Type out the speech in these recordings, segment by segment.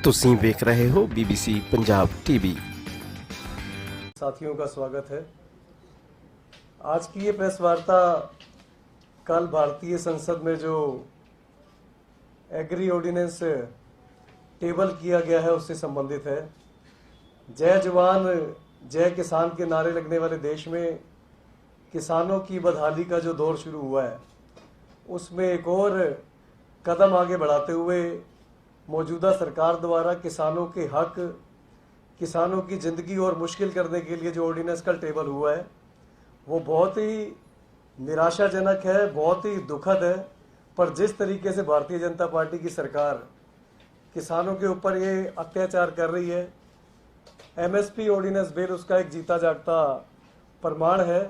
ਤੁਸੀਂ ਵੇਖ ਰਹੇ ਹੋ BBC पंजाब TV। साथियों का स्वागत है। आज की ये प्रेस वार्ता कल भारतीय संसद में जो एग्री ऑर्डिनेंस टेबल किया गया है उससे संबंधित है। जय जवान जय किसान के नारे लगने वाले देश में किसानों की बदहाली का जो दौर शुरू हुआ है उसमें एक और कदम आगे बढ़ाते हुए मौजूदा सरकार द्वारा किसानों के हक, किसानों की ज़िंदगी और मुश्किल करने के लिए जो ऑर्डिनेंस कल टेबल हुआ है वो बहुत ही निराशाजनक है, बहुत ही दुखद है। पर जिस तरीके से भारतीय जनता पार्टी की सरकार किसानों के ऊपर ये अत्याचार कर रही है, MSP ऑर्डिनेंस बिल उसका एक जीता जागता प्रमाण है।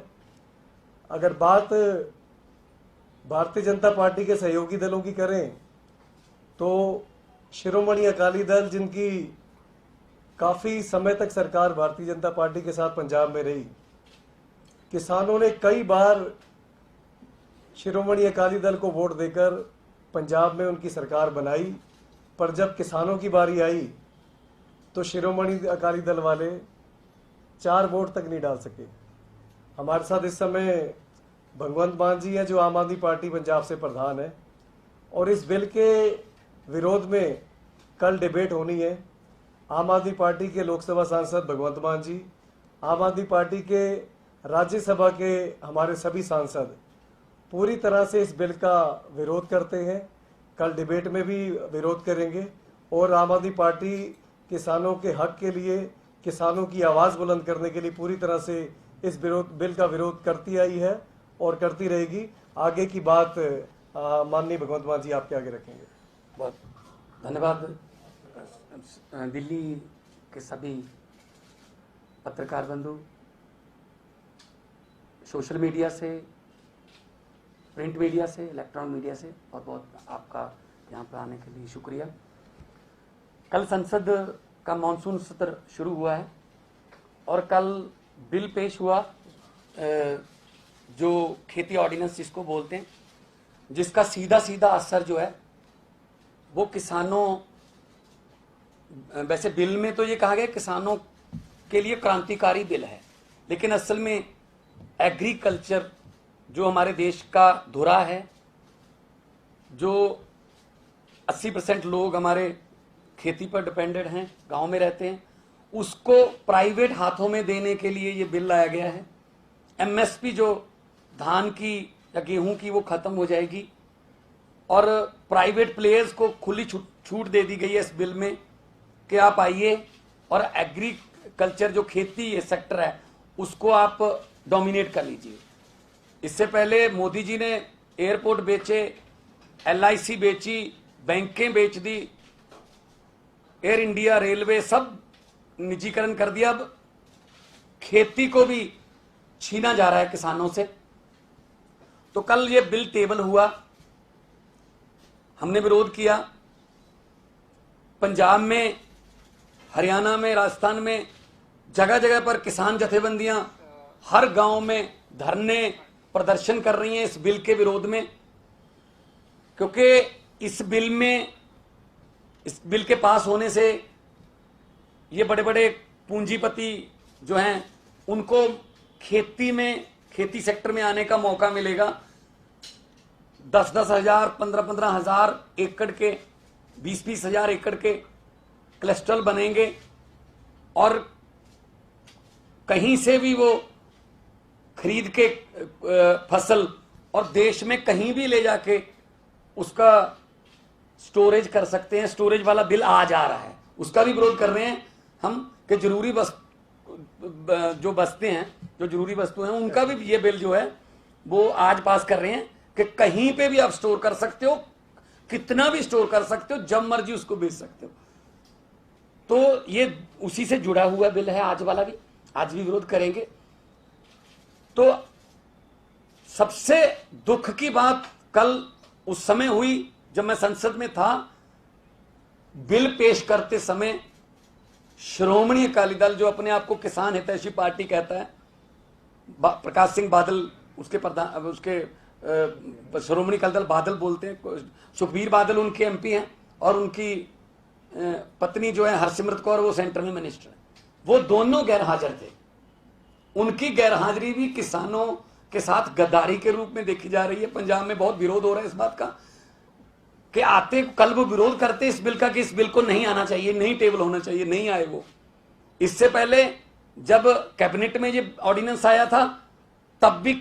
अगर बात भारतीय जनता पार्टी के सहयोगी दलों की करें तो शिरोमणि अकाली दल, जिनकी काफ़ी समय तक सरकार भारतीय जनता पार्टी के साथ पंजाब में रही, किसानों ने कई बार शिरोमणि अकाली दल को वोट देकर पंजाब में उनकी सरकार बनाई। पर जब किसानों की बारी आई तो शिरोमणि अकाली दल वाले 4 वोट तक नहीं डाल सके। हमारे साथ इस समय भगवंत मान जी हैं जो आम आदमी पार्टी पंजाब से प्रधान है, और इस बिल के विरोध में कल डिबेट होनी है। आम आदमी पार्टी के लोकसभा सांसद भगवंत मान जी, आम आदमी पार्टी के राज्यसभा के हमारे सभी सांसद पूरी तरह से इस बिल का विरोध करते हैं, कल डिबेट में भी विरोध करेंगे। और आम आदमी पार्टी किसानों के हक के लिए, किसानों की आवाज़ बुलंद करने के लिए पूरी तरह से इस बिल का विरोध करती आई है और करती रहेगी। आगे की बात माननीय भगवंत मान जी आपके आगे रखेंगे। बहुत धन्यवाद। दिल्ली के सभी पत्रकार बंधु, सोशल मीडिया से, प्रिंट मीडिया से, इलेक्ट्रॉनिक मीडिया से बहुत बहुत आपका यहाँ पर आने के लिए शुक्रिया। कल संसद का मानसून सत्र शुरू हुआ है और कल बिल पेश हुआ जो खेती ऑर्डिनेंस जिसको बोलते हैं, जिसका सीधा सीधा असर जो है वो किसानों, वैसे बिल में तो ये कहा गया किसानों के लिए क्रांतिकारी बिल है, लेकिन असल में एग्रीकल्चर जो हमारे देश का धुरा है, जो 80% लोग हमारे खेती पर डिपेंडेंट हैं, गांव में रहते हैं, उसको प्राइवेट हाथों में देने के लिए ये बिल लाया गया है। MSP जो धान की या गेहूं की वो खत्म हो जाएगी और प्राइवेट प्लेयर्स को खुली छूट दे दी गई है इस बिल में कि आप आइए और एग्रीकल्चर जो खेती ये सेक्टर है उसको आप डोमिनेट कर लीजिए। इससे पहले मोदी जी ने एयरपोर्ट बेचे, LIC बेची, बैंकें बेच दी, एयर इंडिया, रेलवे सब निजीकरण कर दिया। अब खेती को भी छीना जा रहा है किसानों से। तो कल ये बिल टेबल हुआ, हमने विरोध किया। पंजाब में, हरियाणा में, राजस्थान में जगह जगह पर किसान जथेबंदियां हर गांव में धरने प्रदर्शन कर रही हैं इस बिल के विरोध में, क्योंकि इस बिल के पास होने से ये बड़े बड़े पूंजीपति जो हैं उनको खेती सेक्टर में आने का मौका मिलेगा। 10-10 हजार, 15-15 हजार एकड़ के, 20-20 हजार एकड़ के क्लस्टर बनेंगे और कहीं से भी वो खरीद के फसल और देश में कहीं भी ले जाके उसका स्टोरेज कर सकते हैं। स्टोरेज वाला बिल आ जा रहा है, उसका भी विरोध कर रहे हैं हम कि जरूरी जो बस्ते हैं, जो जरूरी वस्तु हैं, उनका भी ये बिल जो है वो आज पास कर रहे हैं कि कहीं पे भी आप स्टोर कर सकते हो, कितना भी स्टोर कर सकते हो, जब मर्जी उसको बेच सकते हो। तो ये उसी से जुड़ा हुआ बिल है आज वाला भी, आज भी विरोध करेंगे। तो सबसे दुख की बात कल उस समय हुई जब मैं संसद में था, बिल पेश करते समय श्रोमणी अकाली दल जो अपने आप को किसान हितैषी पार्टी कहता है, प्रकाश सिंह बादल उसके प्रधान, उसके श्रोमणी अकाली दल बादल बोलते हैं, सुखबीर बादल उनके MP हैं और उनकी पत्नी जो है हरसिमरत कौर, वो सेंटर में मिनिस्टर है, वो दोनों गैर हाजिर थे। उनकी गैरहाजिरी भी किसानों के साथ गद्दारी के रूप में देखी जा रही है। पंजाब में बहुत विरोध हो रहा है इस बात का कि आते कल वो विरोध करते इस बिल का कि इस बिल को नहीं आना चाहिए, नहीं टेबल होना चाहिए, नहीं आए वो। इससे पहले जब कैबिनेट में ये ऑर्डिनेंस आया था तब भी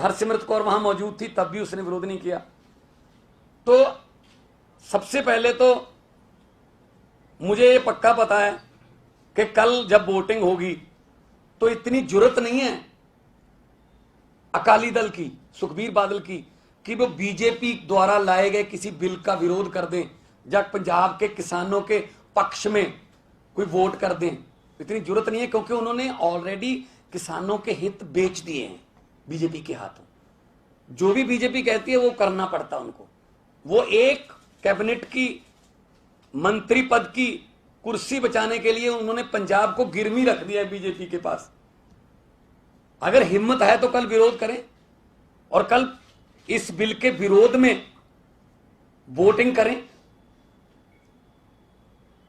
हरसिमरत कौर वहां मौजूद थी, तब भी उसने विरोध नहीं किया। तो सबसे पहले तो मुझे ये पक्का पता है कि कल जब वोटिंग होगी तो इतनी जुर्रत नहीं है अकाली दल की, सुखबीर बादल की, कि वो बीजेपी द्वारा लाए गए किसी बिल का विरोध कर दें या पंजाब के किसानों के पक्ष में कोई वोट कर दें। इतनी जुर्रत नहीं है, क्योंकि उन्होंने ऑलरेडी किसानों के हित बेच दिए हैं बीजेपी के हाथों। जो भी बीजेपी कहती है वो करना पड़ता उनको। वो एक कैबिनेट की मंत्री पद की कुर्सी बचाने के लिए उन्होंने पंजाब को गिरवी रख दिया है बीजेपी के पास। अगर हिम्मत है तो कल विरोध करें और कल इस बिल के विरोध में वोटिंग करें।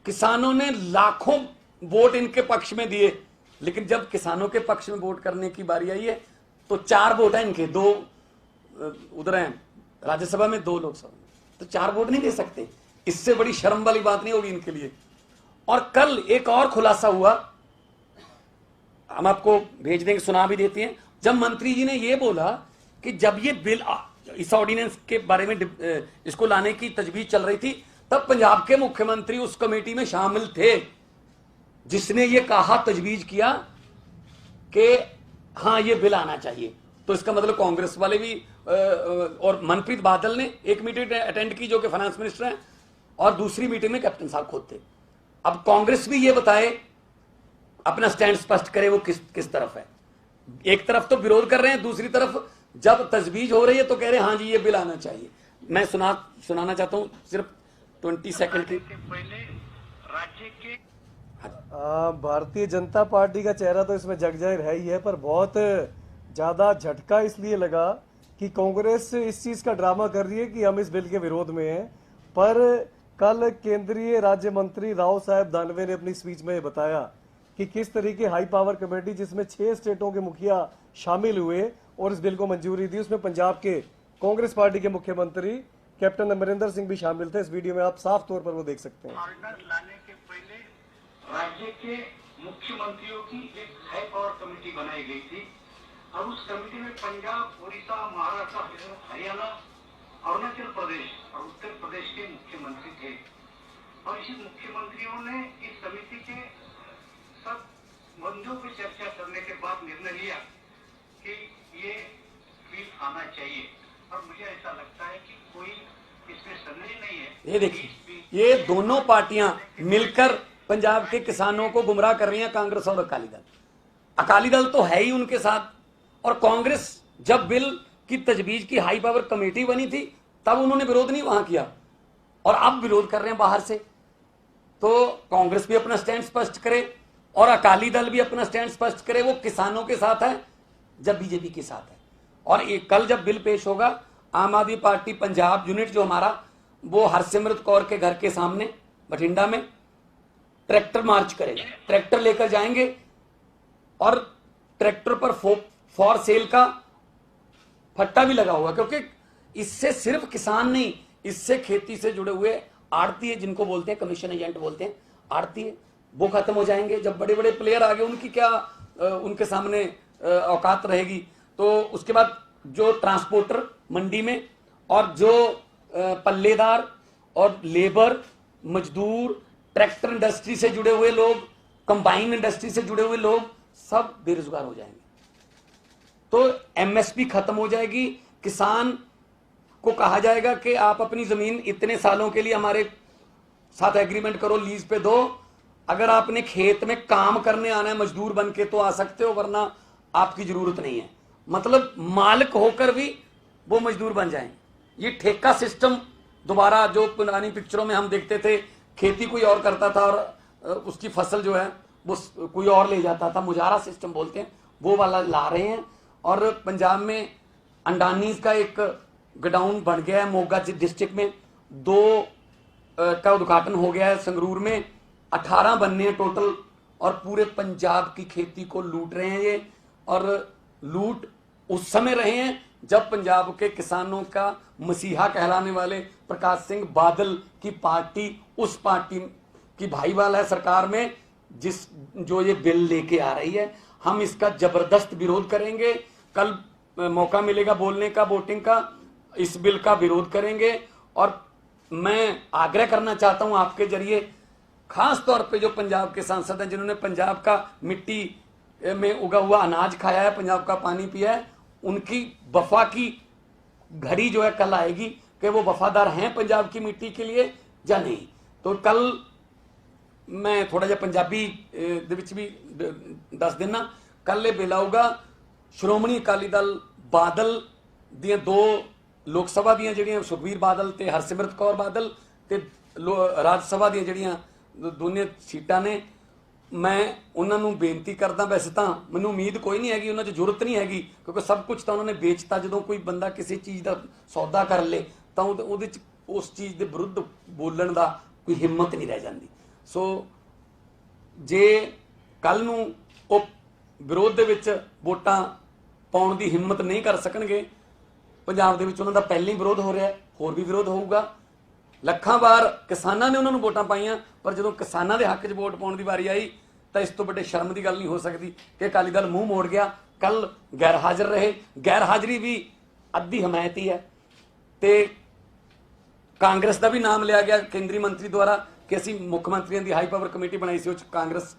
किसानों ने लाखों वोट इनके पक्ष में दिए, लेकिन जब किसानों के पक्ष में वोट करने की बारी आई है तो 4 वोट है इनके, 2 उधर हैं राज्यसभा में, 2 लोकसभा में, तो 4 वोट नहीं दे सकते। इससे बड़ी शर्म वाली बात नहीं होगी इनके लिए। और कल एक और खुलासा हुआ, हम आपको भेज देंगे, सुना भी देते हैं। जब मंत्री जी ने यह बोला कि जब ये बिल इस ऑर्डिनेंस के बारे में इसको लाने की तजवीज चल रही थी, तब पंजाब के मुख्यमंत्री उस कमेटी में शामिल थे जिसने ये कहा, तजवीज किया कि हाँ ये बिल आना चाहिए। तो इसका मतलब कांग्रेस वाले भी और मनप्रीत बादल ने एक मीटिंग अटेंड की जो कि फाइनेंस मिनिस्टर हैं, और दूसरी मीटिंग में कैप्टन साहब खुद थे। अब कांग्रेस भी ये बताए, अपना स्टैंड स्पष्ट करे वो किस तरफ है। एक तरफ तो विरोध कर रहे हैं, दूसरी तरफ जब तजवीज हो रही है तो कह रहे हैं हाँ जी ये बिल आना चाहिए। मैं सुनाना चाहता हूं सिर्फ 20 सेकंड की। राज्य के भारतीय जनता पार्टी का चेहरा तो इसमें जगजाहिर है ही है, पर बहुत ज्यादा झटका इसलिए लगा कि कांग्रेस इस चीज का ड्रामा कर रही है कि हम इस बिल के विरोध में हैं। पर कल केंद्रीय राज्य मंत्री राव साहब दानवे ने अपनी स्पीच में बताया कि किस तरीके हाई पावर कमेटी जिसमें 6 स्टेटों के मुखिया शामिल हुए और इस बिल को मंजूरी दी, उसमें पंजाब के कांग्रेस पार्टी के मुख्यमंत्री कैप्टन अमरिंदर सिंह भी शामिल थे। इस वीडियो में आप साफ तौर पर वो देख सकते हैं। ऑर्डिनेंस लाने के पहले राज्य के मुख्यमंत्रियों की एक हाई पावर कमेटी बनाई गई थी और उस कमेटी में पंजाब, उड़ीसा, महाराष्ट्र, हरियाणा, अरुणाचल प्रदेश और उत्तर प्रदेश के मुख्यमंत्री थे। और इसी मुख्यमंत्रियों ने इस समिति के सब मुद्दों पर चर्चा करने के बाद निर्णय लिया कि ये बिल आना चाहिए। और मुझे ऐसा लगता है कि कोई इसमें संदेह नहीं है। ये देखिए, ये दोनों पार्टियां मिलकर पंजाब के किसानों को गुमराह कर रही हैं, कांग्रेस और अकाली दल। अकाली दल तो है ही उनके साथ, और कांग्रेस जब बिल की तजवीज की हाई पावर कमेटी बनी थी तब उन्होंने विरोध नहीं वहां किया, और अब विरोध कर रहे हैं बाहर से। तो कांग्रेस भी अपना स्टैंड स्पष्ट करे और अकाली दल भी अपना स्टैंड स्पष्ट करे। वो किसानों के साथ है जब बीजेपी के साथ है। और कल जब बिल पेश होगा, आम आदमी पार्टी पंजाब यूनिट जो हमारा, वो हरसिमरत कौर के घर के सामने बठिंडा में ट्रैक्टर मार्च करेगा, ट्रैक्टर लेकर जाएंगे और ट्रैक्टर पर फॉर सेल का फट्टा भी लगा हुआ, क्योंकि इससे सिर्फ किसान नहीं, इससे खेती से जुड़े हुए आड़ती, जिनको बोलते हैं कमीशन एजेंट बोलते हैं, आड़ती, वो खत्म हो जाएंगे। जब बड़े बड़े प्लेयर आ गए, उनकी क्या उनके सामने औकात रहेगी। तो उसके बाद जो ट्रांसपोर्टर मंडी में, और जो पल्लेदार और लेबर, मजदूर, ट्रैक्टर इंडस्ट्री से जुड़े हुए लोग, कंबाइन इंडस्ट्री से जुड़े हुए लोग, सब बेरोजगार हो जाएंगे। तो एमएसपी खत्म हो जाएगी। किसान को कहा जाएगा कि आप अपनी जमीन इतने सालों के लिए हमारे साथ एग्रीमेंट करो, लीज पे दो। अगर आपने खेत में काम करने आना है मजदूर बन के तो आ सकते हो, वरना आपकी जरूरत नहीं है। मतलब मालिक होकर भी वो मजदूर बन जाएं। ये ठेका सिस्टम दोबारा, जो पुरानी पिक्चरों में हम देखते थे, खेती कोई और करता था और उसकी फसल जो है वो कोई और ले जाता था, मुजारा सिस्टम बोलते हैं, वो वाला ला रहे हैं। और पंजाब में अंडानीज का एक गोडाउन बन गया है मोगा डिस्ट्रिक्ट में। 2 का उद्घाटन हो गया है। संगरूर में 18 बनने हैं टोटल और पूरे पंजाब की खेती को लूट रहे हैं ये। और लूट उस समय रहे हैं जब पंजाब के किसानों का मसीहा कहलाने वाले प्रकाश सिंह बादल की पार्टी उस पार्टी की भाईवाल है सरकार में, जो ये बिल लेके आ रही है। हम इसका जबरदस्त विरोध करेंगे। कल मौका मिलेगा बोलने का, वोटिंग का, इस बिल का विरोध करेंगे। और मैं आग्रह करना चाहता हूं आपके जरिए, खास तौर पे जो पंजाब के सांसद हैं जिन्होंने पंजाब का मिट्टी में उगा हुआ अनाज खाया है, पंजाब का पानी पिया है, उनकी वफा की घड़ी जो है कल आएगी कि वो वफादार हैं पंजाब की मिट्टी के लिए या नहीं। तो कल मैं थोड़ा ਜਿਹਾ ਪੰਜਾਬੀ ਦੇ ਵਿੱਚ ਵੀ ਦੱਸ ਦਿੰਨਾ, ਕੱਲ ਇਹ ਬਿੱਲ ਆਊਗਾ ਸ਼੍ਰੋਮਣੀ ਅਕਾਲੀ ਦਲ ਬਾਦਲ ਦੀਆਂ 2 ਲੋਕ ਸਭਾ ਦੀਆਂ ਜਿਹੜੀਆਂ ਸੁਖਬੀਰ ਬਾਦਲ ਤੇ ਹਰਸਿਮਰਤ ਕੌਰ ਬਾਦਲ ਤੇ ਰਾਜ ਸਭਾ ਦੀਆਂ ਜਿਹੜੀਆਂ ਦੋਨੇ ਸੀਟਾਂ ਨੇ, मैं उन्होंने बेनती करदा, वैसे तो मैनू उम्मीद कोई नहीं हैगी, उन्होंने जरूरत नहीं हैगी क्योंकि सब कुछ तो उन्होंने बेचता। जो कोई बंदा किसी चीज़ का सौदा कर ले तो उस चीज़ के विरुद्ध बोलण का कोई हिम्मत नहीं रह जाती। सो जे कल नूं वो विरोध दे विच वोटां पाउण दी हिम्मत नहीं कर सकणगे, पंजाब दे विच उन्हां दा पहले ही विरोध हो रहा है, होर भी विरोध होऊगा। ਲੱਖਾਂ ਵਾਰ किसानों ने उन्होंने वोटां पाईयां, पर जो किसानों के हक च वोट पाउण दी वारी आई तो इस तो बड़े शर्म की गल नहीं हो सकती कि अकाली दल मूँह मोड़ गया। कल गैर हाजिर रहे, गैर हाजिरी भी अद्धी हमायत ही है। तो कांग्रेस का भी नाम लिया गया केंद्रीय मंत्री द्वारा कि असीं मुख्यमंत्रियों की हाई पावर कमेटी बनाई सी, उस कांग्रेस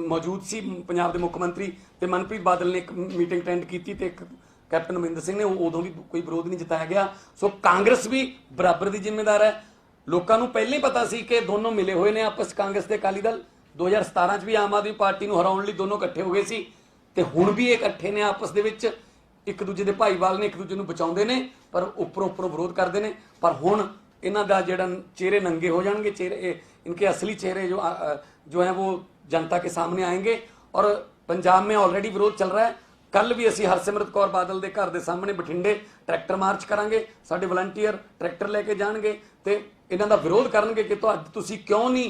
मौजूद सी, पंजाब के मुख्यमंत्री तो मनप्रीत बादल ने एक मीटिंग अटेंड की, कैप्टन अमरिंदर सिंह ने, उदों भी कोई विरोध नहीं जताया गया। सो कांग्रेस भी बराबर की जिम्मेदार है। लोगों को पहले ही पता सी कि दोनों मिले हुए ने आपस, कांग्रेस ते अकाली दल 2017 भी आम आदमी पार्टी को हराउण लई दोनों इकट्ठे हो गए सी ते हुण भी ये इकट्ठे ने आपस दे विच, एक दूजे के भाईवाल ने, एक दूजे को बचाउंदे ने, पर उपरों उपरों विरोध करते हैं। पर हुण इन्हां दा जिहड़ा चेहरे नंगे हो जाएंगे, चेहरे इनके असली चेहरे जो हैं वो जनता के सामने आएंगे। और पंजाब में ऑलरेडी विरोध चल रहा है। कल भी असी हरसिमरत कौर बादल के घर के सामने बठिंडे ट्रैक्टर मार्च करांगे, साडे वलंटीयर ट्रैक्टर लैके जाणगे ते इन्हां दा विरोध करनगे कि तुसीं क्यों नहीं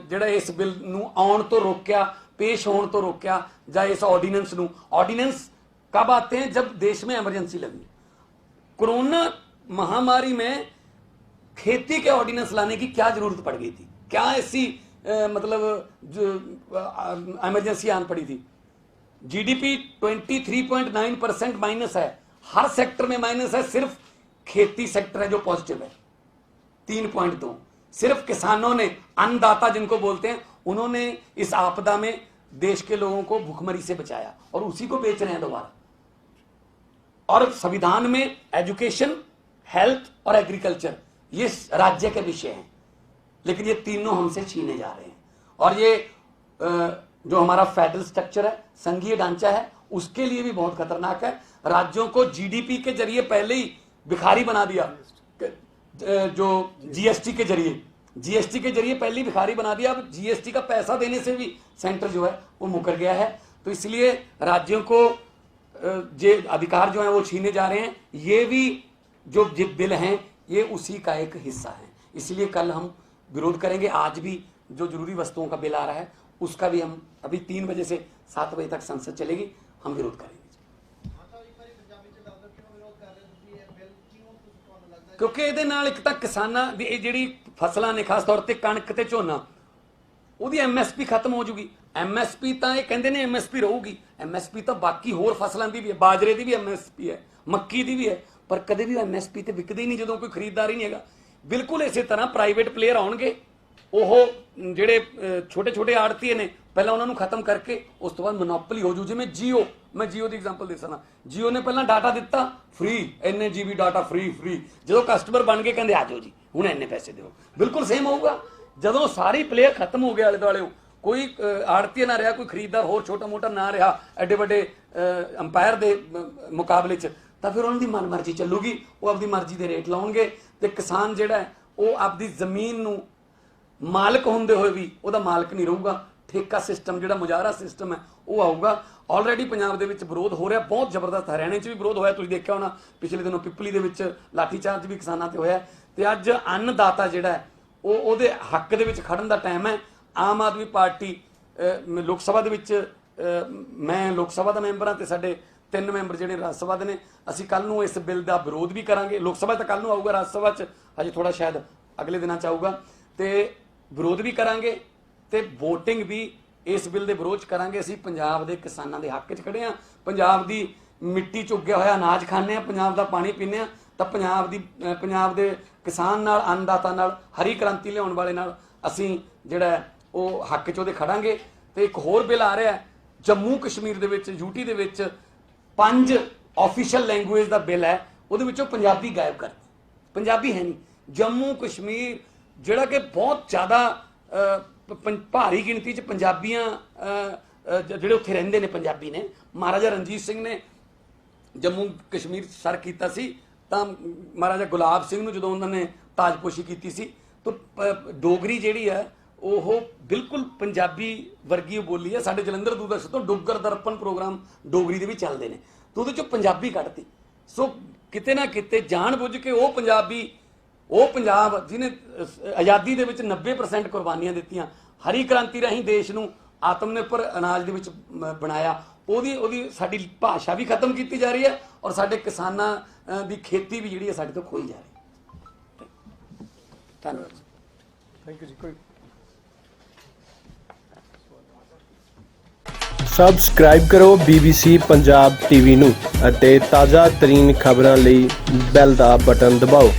जिहड़ा इस बिल नूं आउण तो रोकिया, पेश होण तो रोकिया, जां इस ऑर्डीनेंस नूं। ऑर्डीनेंस कब आते हैं? जब देश में एमरजेंसी लगी। कोरोना महामारी में खेती के ऑर्डीनेंस लाने की क्या जरूरत पड़ गई थी? क्या ऐसी मतलब एमरजेंसी आन पड़ी थी? जीडीपी 23.9% माइनस है, हर सेक्टर में माइनस है, सिर्फ खेती सेक्टर है जो पॉजिटिव है 3.2। सिर्फ किसानों ने, अन्नदाता जिनको बोलते हैं, उन्होंने इस आपदा में देश के लोगों को भूखमरी से बचाया और उसी को बेच रहे हैं दोबारा। और संविधान में एजुकेशन, हेल्थ और एग्रीकल्चर ये राज्य के विषय हैं, लेकिन ये तीनों हमसे छीने जा रहे हैं। और ये जो हमारा फेडरल स्ट्रक्चर है, संघीय ढांचा है, उसके लिए भी बहुत खतरनाक है। राज्यों को जीडीपी के जरिए पहले ही भिखारी बना दिया, जो जीएसटी के जरिए पहले ही भिखारी बना दिया। अब जीएसटी का पैसा देने से भी सेंटर जो है वो मुकर गया है। तो इसलिए राज्यों को जे अधिकार जो है वो छीने जा रहे हैं। ये भी जो बिल हैं ये उसी का एक हिस्सा है। इसलिए कल हम विरोध करेंगे। आज भी जो जरूरी वस्तुओं का बिल आ रहा है उसका भी हम अभी 3 बजे से 7 बजे तक संसद चलेगी, हम विरोध करेंगे। क्योंकि ਇਹਦੇ ਨਾਲ ਇੱਕ ਤਾਂ ਕਿਸਾਨਾਂ ਦੀ ਇਹ ਜਿਹੜੀ ਫਸਲਾਂ ਨੇ, ਖਾਸ ਤੌਰ ਤੇ ਕਣਕ ਤੇ ਝੋਨਾ, ਉਹਦੀ ਐਮਐਸਪੀ ਖਤਮ ਹੋ ਜੂਗੀ। ਐਮਐਸਪੀ ਤਾਂ ਇਹ ਕਹਿੰਦੇ ਨੇ ਐਮਐਸਪੀ ਰਹੂਗੀ, ਐਮਐਸਪੀ ਤਾਂ ਬਾਕੀ ਹੋਰ ਫਸਲਾਂ ਦੀ ਵੀ ਹੈ, ਬਾਜਰੇ ਦੀ ਵੀ ਐਮਐਸਪੀ ਹੈ, ਮੱਕੀ ਦੀ ਵੀ ਹੈ, ਪਰ ਕਦੇ ਵੀ ਐਮਐਸਪੀ ਤੇ ਵਿਕਦੇ ਹੀ ਨਹੀਂ ਜਦੋਂ ਕੋਈ ਖਰੀਦਦਾਰ ਹੀ ਨਹੀਂ ਹੈਗਾ। ਬਿਲਕੁਲ ਇਸੇ ਤਰ੍ਹਾਂ ਪ੍ਰਾਈਵੇਟ ਪਲੇਅਰ ਆਉਣਗੇ, ਉਹ ਜਿਹੜੇ ਛੋਟੇ ਛੋਟੇ ਆੜਤੀਏ ਨੇ ਪਹਿਲਾਂ ਉਹਨਾਂ ਨੂੰ ਖਤਮ ਕਰਕੇ ਉਸ ਤੋਂ ਬਾਅਦ ਮੋਨੋਪੋਲੀ ਹੋ ਜੂ। ਜਿਵੇਂ ਜੀਓ, ਮੈਂ ਜੀਓ ਦੀ ਐਗਜ਼ਾਮਪਲ ਦੇ ਸਕਦਾ। ਜੀਓ ਨੇ ਪਹਿਲਾਂ ਡਾਟਾ ਦਿੱਤਾ ਫ੍ਰੀ, ਇੰਨੇ GB ਡਾਟਾ ਫ੍ਰੀ, ਜਦੋਂ ਕਸਟਮਰ ਬਣ ਕੇ ਕਹਿੰਦੇ ਆ ਜਾਓ ਜੀ ਹੁਣ ਇੰਨੇ ਪੈਸੇ ਦਿਓ, ਬਿਲਕੁਲ ਸੇਮ ਹੋਊਗਾ। ਜਦੋਂ ਸਾਰੇ ਪਲੇਅਰ ਖਤਮ ਹੋ ਗਏ ਆਲੇ ਦੁਆਲੇ, ਕੋਈ ਆੜਤੀਆ ਨਾ ਰਿਹਾ, ਕੋਈ ਖਰੀਦਦਾਰ ਹੋਰ ਛੋਟਾ ਮੋਟਾ ਨਾ ਰਿਹਾ ਐਡੇ ਵੱਡੇ ਅੰਪਾਇਰ ਦੇ ਮੁਕਾਬਲੇ 'ਚ, ਤਾਂ ਫਿਰ ਉਹਨਾਂ ਦੀ ਮਨਮਰਜ਼ੀ ਚੱਲੂਗੀ। ਉਹ ਆਪਦੀ ਮਰਜ਼ੀ ਦੇ ਰੇਟ ਲਾਉਣਗੇ ਤੇ ਕਿਸਾਨ ਜਿਹੜਾ ਹੈ ਉਹ ਆਪਦੀ ਜ਼ਮੀਨ ਨੂੰ मालिक होंदे हुए भी ਉਹਦਾ मालिक नहीं रहूगा। ठेका सिस्टम ਜਿਹੜਾ ਮੁਜਾਹਰਾ सिस्टम है वो आऊगा। ऑलरेडी पंजाब ਦੇ ਵਿੱਚ ਵਿਰੋਧ ਹੋ ਰਿਹਾ ਬਹੁਤ ਜ਼ਬਰਦਸਤ। ਹਰਿਆਣੇ 'ਚ ਵੀ ਵਿਰੋਧ ਹੋਇਆ, ਤੁਸੀਂ ਦੇਖਿਆ ਹੋਣਾ ਪਿਛਲੇ ਦਿਨੋਂ ਪਿਪਲੀ ਦੇ ਵਿੱਚ ਲਾਠੀਚਾਰਜ ਵੀ ਕਿਸਾਨਾਂ ਤੇ ਹੋਇਆ। ਤੇ ਅੱਜ ਅੰਨਦਾਤਾ ਜਿਹੜਾ ਹੈ ਉਹਦੇ ਹੱਕ ਦੇ ਵਿੱਚ ਖੜਨ ਦਾ ਟਾਈਮ ਹੈ। ਆਮ ਆਦਮੀ ਪਾਰਟੀ ਲੋਕ ਸਭਾ ਦੇ ਵਿੱਚ ਮੈਂ ਲੋਕ ਸਭਾ ਦਾ ਮੈਂਬਰ ਹਾਂ ਤੇ ਸਾਡੇ 3 ਮੈਂਬਰ ਜਿਹੜੇ ਰਾਜ ਸਭਾ ਦੇ ਨੇ, ਅਸੀਂ ਕੱਲ ਨੂੰ ਇਸ ਬਿੱਲ ਦਾ ਵਿਰੋਧ ਵੀ ਕਰਾਂਗੇ। ਲੋਕ ਸਭਾ ਤਾਂ ਕੱਲ ਨੂੰ ਆਊਗਾ, ਰਾਜ ਸਭਾ 'ਚ ਹਜੇ ਥੋੜਾ ਸ਼ਾਇਦ ਅਗਲੇ ਦਿਨਾਂ 'ਚ ਆਊਗਾ, ਤੇ ਵਿਰੋਧ ਵੀ ਕਰਾਂਗੇ ਤੇ ਵੋਟਿੰਗ ਵੀ ਇਸ ਬਿੱਲ ਦੇ ਵਿਰੋਧ 'ਚ ਕਰਾਂਗੇ। ਅਸੀਂ ਪੰਜਾਬ ਦੇ ਕਿਸਾਨਾਂ ਦੇ ਹੱਕ 'ਚ ਖੜੇ ਹਾਂ, ਪੰਜਾਬ ਦੀ ਮਿੱਟੀ 'ਚ ਉੱਗਿਆ ਹੋਇਆ ਅਨਾਜ ਖਾਂਦੇ ਹਾਂ, ਪੰਜਾਬ ਦਾ ਪਾਣੀ ਪੀਂਦੇ ਹਾਂ, ਤਾਂ ਪੰਜਾਬ ਦੇ ਕਿਸਾਨ ਨਾਲ, ਅੰਨਦਾਤਾ ਨਾਲ, ਹਰੀ ਕ੍ਰਾਂਤੀ ਲਿਆਉਣ ਵਾਲੇ ਨਾਲ ਅਸੀਂ ਜਿਹੜਾ ਉਹ ਹੱਕ 'ਚ ਉਹਦੇ ਖੜਾਂਗੇ। ਤੇ ਇੱਕ ਹੋਰ ਬਿੱਲ ਆ ਰਿਹਾ ਜੰਮੂ ਕਸ਼ਮੀਰ ਦੇ ਵਿੱਚ, ਯੂਟੀ ਦੇ ਵਿੱਚ 5 ਆਫੀਸ਼ੀਅਲ ਲੈਂਗੁਏਜ ਦਾ ਬਿੱਲ ਹੈ, ਉਹਦੇ ਵਿੱਚੋਂ ਪੰਜਾਬੀ ਗਾਇਬ ਕਰ ਦਿੱਤੀ, ਪੰਜਾਬੀ ਹੈ ਨਹੀਂ। ਜੰਮੂ ਕਸ਼ਮੀਰ ਜਿਹੜਾ ਕਿ ਬਹੁਤ ਜ਼ਿਆਦਾ ਭਾਰੀ ਗਿਣਤੀ 'ਚ ਪੰਜਾਬੀਆਂ ਜਿਹੜੇ ਉੱਥੇ ਰਹਿੰਦੇ ਨੇ ਪੰਜਾਬੀ ਨੇ, ਮਹਾਰਾਜਾ ਰਣਜੀਤ ਸਿੰਘ ਨੇ ਜੰਮੂ ਕਸ਼ਮੀਰ ਸਰ ਕੀਤਾ ਸੀ, ਤਾਂ ਮਹਾਰਾਜਾ ਗੁਲਾਬ ਸਿੰਘ ਨੂੰ ਜਦੋਂ ਉਹਨਾਂ ਨੇ ਤਾਜਪੋਸ਼ੀ ਕੀਤੀ ਸੀ, ਤਾਂ ਡੋਗਰੀ ਜਿਹੜੀ ਹੈ ਉਹ ਬਿਲਕੁਲ ਪੰਜਾਬੀ ਵਰਗੀ ਬੋਲੀ ਹੈ। ਸਾਡੇ ਜਲੰਧਰ ਦੂਰਦਰਸ਼ਨ ਤੋਂ ਡੁੱਗਰ ਦਰਪਣ ਪ੍ਰੋਗਰਾਮ ਡੋਗਰੀ ਦੇ ਵੀ ਚੱਲਦੇ ਨੇ, ਤਾਂ ਉਹਦੇ 'ਚੋਂ ਪੰਜਾਬੀ ਕੱਢਤੀ। ਸੋ ਕਿਤੇ ਨਾ ਕਿਤੇ ਜਾਣ ਬੁੱਝ ਕੇ ਉਹ ਪੰਜਾਬ ਜਿਹਨੇ ਆਜ਼ਾਦੀ ਦੇ ਵਿੱਚ 90% ਕੁਰਬਾਨੀਆਂ ਦਿੱਤੀਆਂ, ਹਰੀ ਕ੍ਰਾਂਤੀ ਰਾਹੀਂ ਦੇਸ਼ ਨੂੰ ਆਤਮ ਨਿਰਭਰ ਅਨਾਜ ਦੇ ਵਿੱਚ ਬਣਾਇਆ, ਉਹਦੀ ਸਾਡੀ ਭਾਸ਼ਾ ਵੀ ਖਤਮ ਕੀਤੀ ਜਾ ਰਹੀ ਹੈ ਔਰ ਸਾਡੇ ਕਿਸਾਨਾਂ ਦੀ ਖੇਤੀ ਵੀ ਜਿਹੜੀ ਹੈ ਸਾਡੇ ਤੋਂ ਖੋਈ ਜਾ ਰਹੀ ਹੈ। ਧੰਨਵਾਦ। ਥੈਂਕ ਯੂ ਜੀ। ਕੋਈ ਸਬਸਕ੍ਰਾਈਬ ਕਰੋ BBC ਪੰਜਾਬ ਟੀਵੀ ਨੂੰ ਅਤੇ ਤਾਜ਼ਾ ਤਰੀਨ ਖਬਰਾਂ ਲਈ ਬੈਲ ਦਾ ਬਟਨ ਦਬਾਓ।